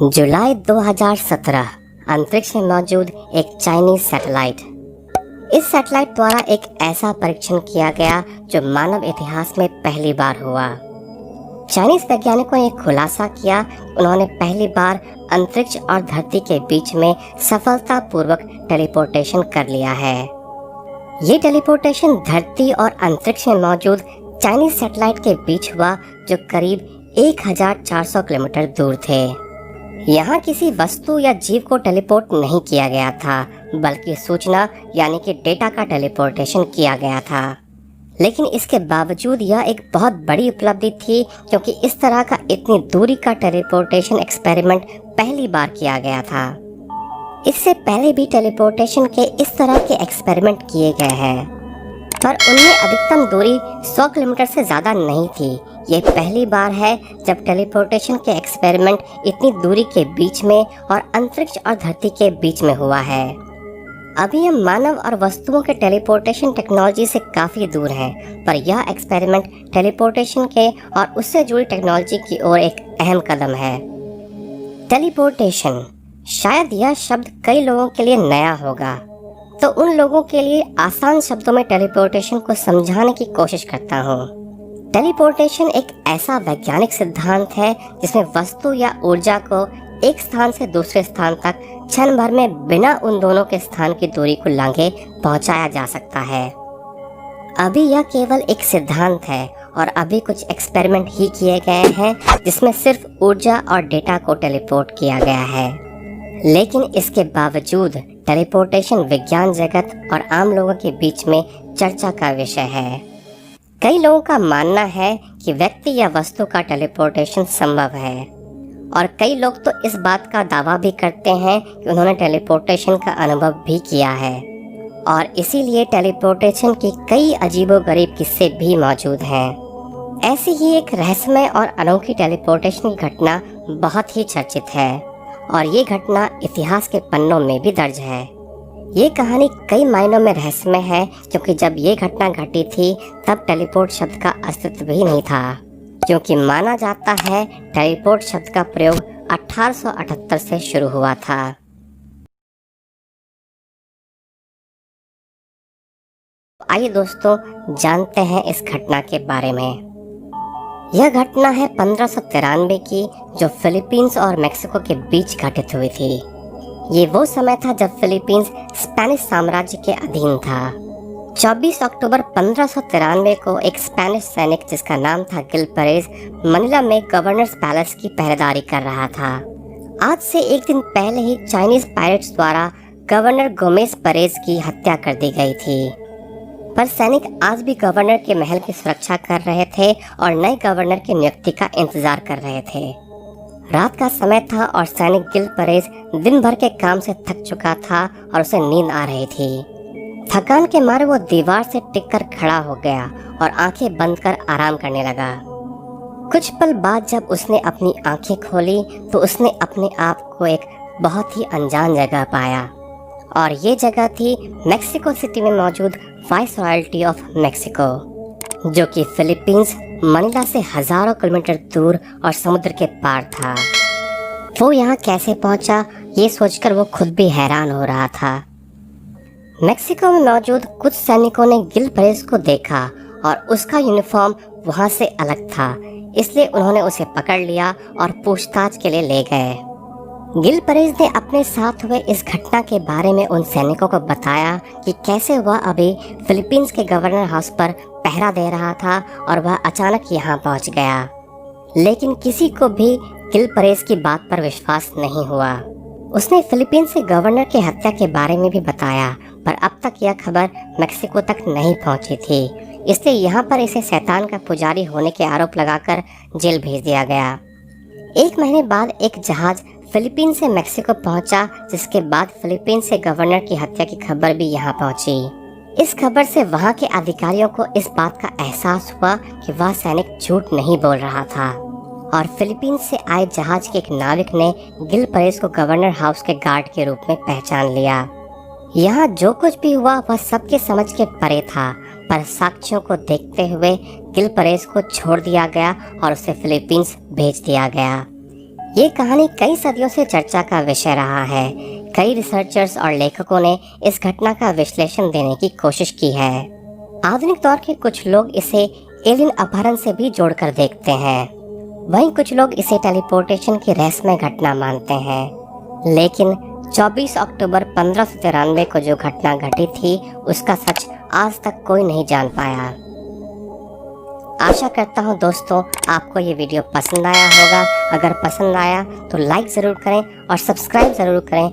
जुलाई 2017 अंतरिक्ष में मौजूद एक चाइनीज सैटेलाइट। इस सैटेलाइट द्वारा एक ऐसा परीक्षण किया गया जो मानव इतिहास में पहली बार हुआ। चाइनीज वैज्ञानिकों ने खुलासा किया, उन्होंने पहली बार अंतरिक्ष और धरती के बीच में सफलतापूर्वक टेलीपोर्टेशन कर लिया है। ये टेलीपोर्टेशन धरती और अंतरिक्ष में मौजूद चाइनीज सैटेलाइट के बीच हुआ, जो करीब 1400 किलोमीटर दूर थे। यहाँ किसी वस्तु या जीव को टेलीपोर्ट नहीं किया गया था, बल्कि सूचना यानी कि डेटा का टेलीपोर्टेशन किया गया था। लेकिन इसके बावजूद यह एक बहुत बड़ी उपलब्धि थी, क्योंकि इस तरह का इतनी दूरी का टेलीपोर्टेशन एक्सपेरिमेंट पहली बार किया गया था। इससे पहले भी टेलीपोर्टेशन के इस तरह के एक्सपेरिमेंट किए गए हैं, पर उनमें अधिकतम दूरी 100 किलोमीटर से ज़्यादा नहीं थी। ये पहली बार है जब टेलीपोर्टेशन के एक्सपेरिमेंट इतनी दूरी के बीच में और अंतरिक्ष और धरती के बीच में हुआ है। अभी हम मानव और वस्तुओं के टेलीपोर्टेशन टेक्नोलॉजी से काफ़ी दूर हैं, पर यह एक्सपेरिमेंट टेलीपोर्टेशन के और उससे जुड़ी टेक्नोलॉजी की ओर एक अहम कदम है। टेलीपोर्टेशन, शायद यह शब्द कई लोगों के लिए नया होगा, तो उन लोगों के लिए आसान शब्दों में टेलीपोर्टेशन को समझाने की कोशिश करता हूँ। टेलीपोर्टेशन एक ऐसा वैज्ञानिक सिद्धांत है जिसमें वस्तु या ऊर्जा को एक स्थान से दूसरे स्थान तक क्षण भर में बिना उन दोनों के स्थान की दूरी को लांघे पहुंचाया जा सकता है। अभी यह केवल एक सिद्धांत है और अभी कुछ एक्सपेरिमेंट ही किए गए हैं जिसमें सिर्फ ऊर्जा और डेटा को टेलीपोर्ट किया गया है। लेकिन इसके बावजूद टेलीपोर्टेशन विज्ञान जगत और आम लोगों के बीच में चर्चा का विषय है। कई लोगों का मानना है कि व्यक्ति या वस्तु का टेलीपोर्टेशन संभव है, और कई लोग तो इस बात का दावा भी करते हैं कि उन्होंने टेलीपोर्टेशन का अनुभव भी किया है, और इसीलिए टेलीपोर्टेशन की कई अजीबोगरीब किस्से भी मौजूद हैं। ऐसी ही एक रहस्यमय और अनोखी टेलीपोर्टेशन की घटना बहुत ही चर्चित है, और ये घटना इतिहास के पन्नों में भी दर्ज है। ये कहानी कई मायनों में रहस्यमय है, क्योंकि जब ये घटना घटी थी तब टेलीपोर्ट शब्द का अस्तित्व भी नहीं था, क्योंकि माना जाता है टेलीपोर्ट शब्द का प्रयोग 1878 से शुरू हुआ था। आइए दोस्तों, जानते हैं इस घटना के बारे में। यह घटना है 1593 की, जो फिलीपींस और मेक्सिको के बीच घटित हुई थी। ये वो समय था जब फिलीपींस स्पेनिश साम्राज्य के अधीन था। 24 अक्टूबर 1593 को एक स्पेनिश सैनिक जिसका नाम था गिल परेज मनीला में गवर्नर्स पैलेस की पहरेदारी कर रहा था। आज से एक दिन पहले ही चाइनीज पायरेट्स द्वारा गवर्नर गोमेज परेज की हत्या कर दी गई थी, पर सैनिक आज भी गवर्नर के महल की सुरक्षा कर रहे थे और नए गवर्नर की नियुक्ति का इंतजार कर रहे थे। रात का समय था और सैनिक गिल परेज दिन भर के काम से थक चुका था और उसे नींद आ रही थी। थकान के मारे वो दीवार से टिककर खड़ा हो गया और आंखें बंद कर आराम करने लगा। कुछ पल बाद जब उसने अपनी आंखें खोली तो उसने अपने आप को एक बहुत ही अनजान जगह पाया, और ये जगह थी मेक्सिको सिटी में मौजूद वाइसरॉयल्टी ऑफ मेक्सिको, जो कि फिलीपींस मनीला से हजारों किलोमीटर दूर और समुद्र के पार था। वो यहाँ कैसे पहुंचा, ये सोचकर वो खुद भी हैरान हो रहा था। मेक्सिको में मौजूद कुछ सैनिकों ने गिल परेज को देखा और उसका यूनिफॉर्म वहाँ से अलग था, इसलिए उन्होंने उसे पकड़ लिया और पूछताछ के लिए ले गए। गिल परेज ने अपने साथ हुए इस घटना के बारे में उन सैनिकों को बताया कि कैसे वह अभी फिलीपींस के गवर्नर हाउस पर पहरा दे रहा था और वह अचानक यहाँ पहुँच गया। लेकिन किसी को भी गिल परेज की बात पर विश्वास नहीं हुआ। उसने फिलीपींस के गवर्नर की हत्या के बारे में भी बताया, पर अब तक यह खबर मेक्सिको तक नहीं पहुँची थी, इसलिए यहाँ पर इसे शैतान का पुजारी होने के आरोप लगाकर जेल भेज दिया गया। 1 महीने बाद एक जहाज फिलीपींस से मेक्सिको पहुंचा, जिसके बाद फिलीपींस से गवर्नर की हत्या की खबर भी यहाँ पहुंची। इस खबर से वहाँ के अधिकारियों को इस बात का एहसास हुआ कि वह सैनिक झूठ नहीं बोल रहा था, और फिलीपींस से आए जहाज के एक नाविक ने गिल परेज को गवर्नर हाउस के गार्ड के रूप में पहचान लिया। यहाँ जो कुछ भी हुआ वह सबके समझ के परे था, पर साक्ष्यों को देखते हुए गिल परेज को छोड़ दिया गया और उसे फिलीपींस भेज दिया गया। ये कहानी कई सदियों से चर्चा का विषय रहा है। कई रिसर्चर्स और लेखकों ने इस घटना का विश्लेषण देने की कोशिश की है। आधुनिक दौर के कुछ लोग इसे एलियन अपहरण से भी जोड़कर देखते हैं। वहीं कुछ लोग इसे टेलीपोर्टेशन की रहस्यमय घटना मानते हैं। लेकिन 24 अक्टूबर 1593 को जो घटना घटी थी उसका सच आज तक कोई नहीं जान पाया। आशा करता हूँ दोस्तों आपको ये वीडियो पसंद आया होगा। अगर पसंद आया तो लाइक ज़रूर करें और सब्सक्राइब ज़रूर करें